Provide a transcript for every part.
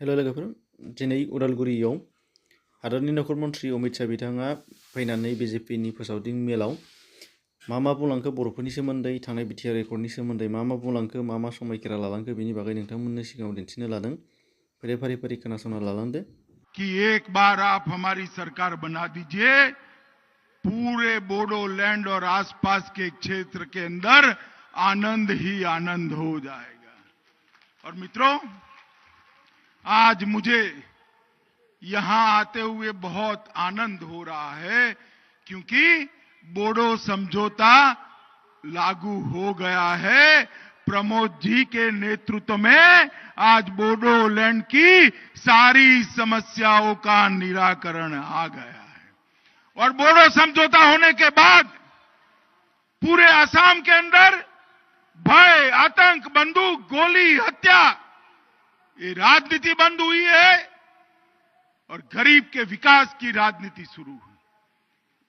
Hello' लोगोफोर, दिनै उदालगुरियाव हादरनि नखर मन्थ्रि अमित शाह बिथाङा फैनानै बिजेपिनि फोसावदिं मेलाव मा बुंलांखो बर'फोरनि सोमोन्दै, थांनाय बिटिआर रेकर्डनि सोमोन्दै मा बुंलांखो, मा समायखिरा लालांखो बेनि बागै नोंथांमोननि सिगाङाव दिन्थिनो लादों। फारि फारि खोनासंना लालांदो। कि एक बार आप हमारी सरकार बना दीजिए, पूरे बोडोलैंड और आसपास के क्षेत्र के अंदर आनंद ही आनंद हो जाएगा। और मित्रों, आज मुझे यहां आते हुए बहुत आनंद हो रहा है, क्योंकि बोडो समझौता लागू हो गया है। प्रमोद जी के नेतृत्व में आज बोडोलैंड की सारी समस्याओं का निराकरण आ गया है। और बोडो समझौता होने के बाद पूरे असम के अंदर भय, आतंक, बंदूक, गोली, हत्या, ये राजनीति बंद हुई है और गरीब के विकास की राजनीति शुरू हुई।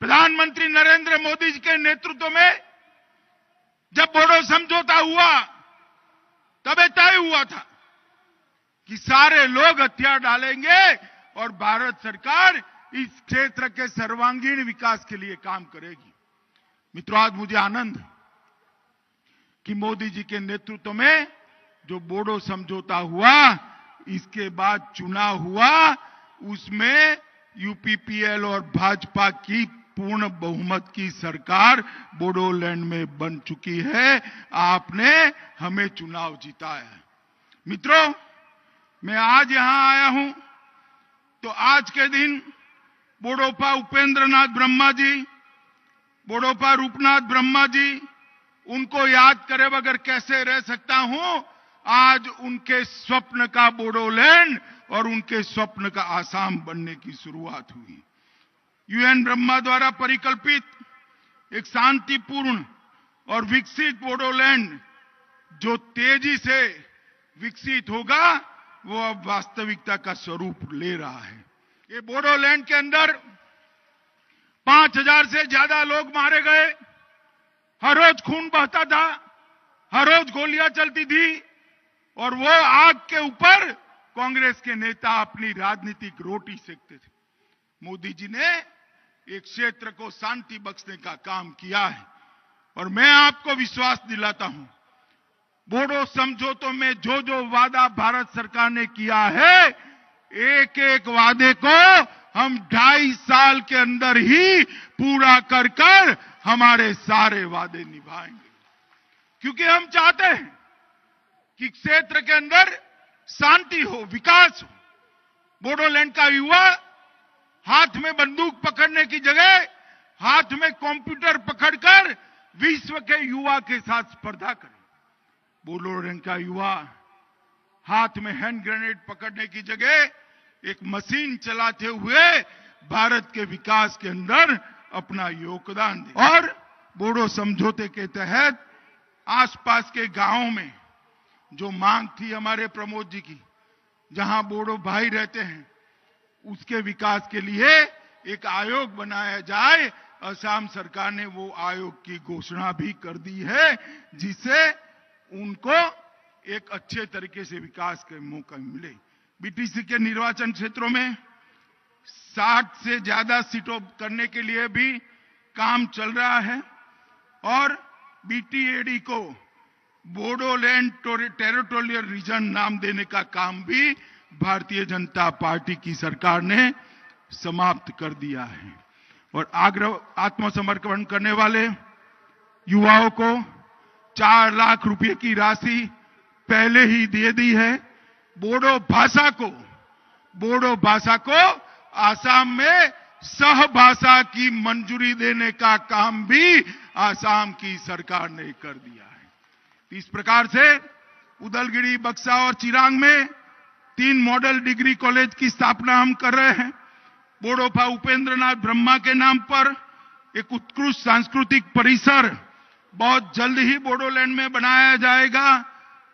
प्रधानमंत्री नरेंद्र मोदी जी के नेतृत्व में जब बोडो समझौता हुआ, तब तय हुआ था कि सारे लोग हथियार डालेंगे और भारत सरकार इस क्षेत्र के सर्वांगीण विकास के लिए काम करेगी। मित्रों, आज मुझे आनंद है कि मोदी जी के नेतृत्व में जो बोडो समझौता हुआ, इसके बाद चुनाव हुआ, उसमें यूपीपीएल और भाजपा की पूर्ण बहुमत की सरकार बोडोलैंड में बन चुकी है। आपने हमें चुनाव जिताया है। मित्रों, मैं आज यहां आया हूं तो आज के दिन बोडोपा उपेंद्रनाथ ब्रह्मा जी, बोडोपा रूपनाथ ब्रह्मा जी, उनको याद करे बगैर कैसे रह सकता हूं। आज उनके स्वप्न का बोडोलैंड और उनके स्वप्न का आसाम बनने की शुरुआत हुई। यूएन ब्रह्मा द्वारा परिकल्पित एक शांतिपूर्ण और विकसित बोडोलैंड जो तेजी से विकसित होगा, वो अब वास्तविकता का स्वरूप ले रहा है। ये बोडोलैंड के अंदर 5000 से ज्यादा लोग मारे गए, हर रोज खून बहता था, हर रोज गोलियां चलती थी, और वो आग के ऊपर कांग्रेस के नेता अपनी राजनीतिक रोटी सेकते थे। मोदी जी ने एक क्षेत्र को शांति बख्शने का काम किया है, और मैं आपको विश्वास दिलाता हूं, बोडो समझौतों में जो जो वादा भारत सरकार ने किया है, एक एक वादे को हम 2.5 साल के अंदर ही पूरा कर हमारे सारे वादे निभाएंगे। क्योंकि हम चाहते हैं कि क्षेत्र के अंदर शांति हो, विकास हो। बोडोलैंड का युवा हाथ में बंदूक पकड़ने की जगह हाथ में कंप्यूटर पकड़कर विश्व के युवा के साथ स्पर्धा करे। बोडोलैंड का युवा हाथ में हैंड ग्रेनेड पकड़ने की जगह एक मशीन चलाते हुए भारत के विकास के अंदर अपना योगदान दे। और बोडो समझौते के तहत आसपास के गांवों में जो मांग थी हमारे प्रमोद जी की, जहां बोडो भाई रहते हैं, उसके विकास के लिए एक आयोग बनाया जाए। असम सरकार ने वो आयोग की घोषणा भी कर दी है, जिससे उनको एक अच्छे तरीके से विकास का मौका मिले। बीटीसी के निर्वाचन क्षेत्रों में 60 से ज्यादा सीटों करने के लिए भी काम चल रहा है, और बीटीएडी को बोडोलैंड टेरिटोरियल रीजन नाम देने का काम भी भारतीय जनता पार्टी की सरकार ने समाप्त कर दिया है। और आत्मसमर्पण करने वाले युवाओं को 4 लाख रुपए की राशि पहले ही दे दी है। बोडो भाषा को आसाम में सहभाषा की मंजूरी देने का काम भी आसाम की सरकार ने कर दिया है। इस प्रकार से उदलगिरी, बक्सा और चिरांग में 3 मॉडल डिग्री कॉलेज की स्थापना हम कर रहे हैं। बोडोपा उपेंद्रनाथ ब्रह्मा के नाम पर एक उत्कृष्ट सांस्कृतिक परिसर बहुत जल्द ही बोडोलैंड में बनाया जाएगा,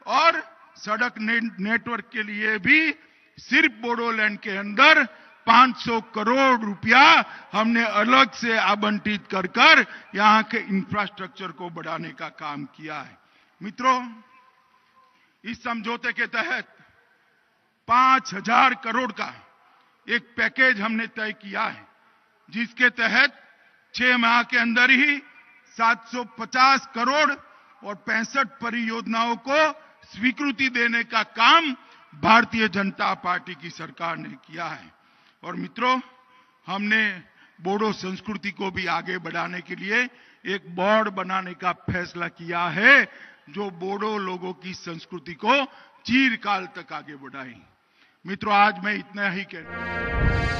और सड़क नेटवर्क के लिए भी सिर्फ बोडोलैंड के अंदर 500 करोड़ रुपया हमने अलग से आवंटित कर यहां के इंफ्रास्ट्रक्चर को बढ़ाने का काम किया है। मित्रों, इस समझौते के तहत 5 5,000 करोड़ का एक पैकेज हमने तय किया है, जिसके तहत 6 माह के अंदर ही 750 करोड़ और 65 परियोजनाओं को स्वीकृति देने का काम भारतीय जनता पार्टी की सरकार ने किया है। और मित्रों, हमने बोडो संस्कृति को भी आगे बढ़ाने के लिए एक बोर्ड बनाने का फैसला किया है, जो बोडो लोगों की संस्कृति को चिरकाल तक आगे बढ़ाए। मित्रों, आज मैं इतना ही कहता हूं।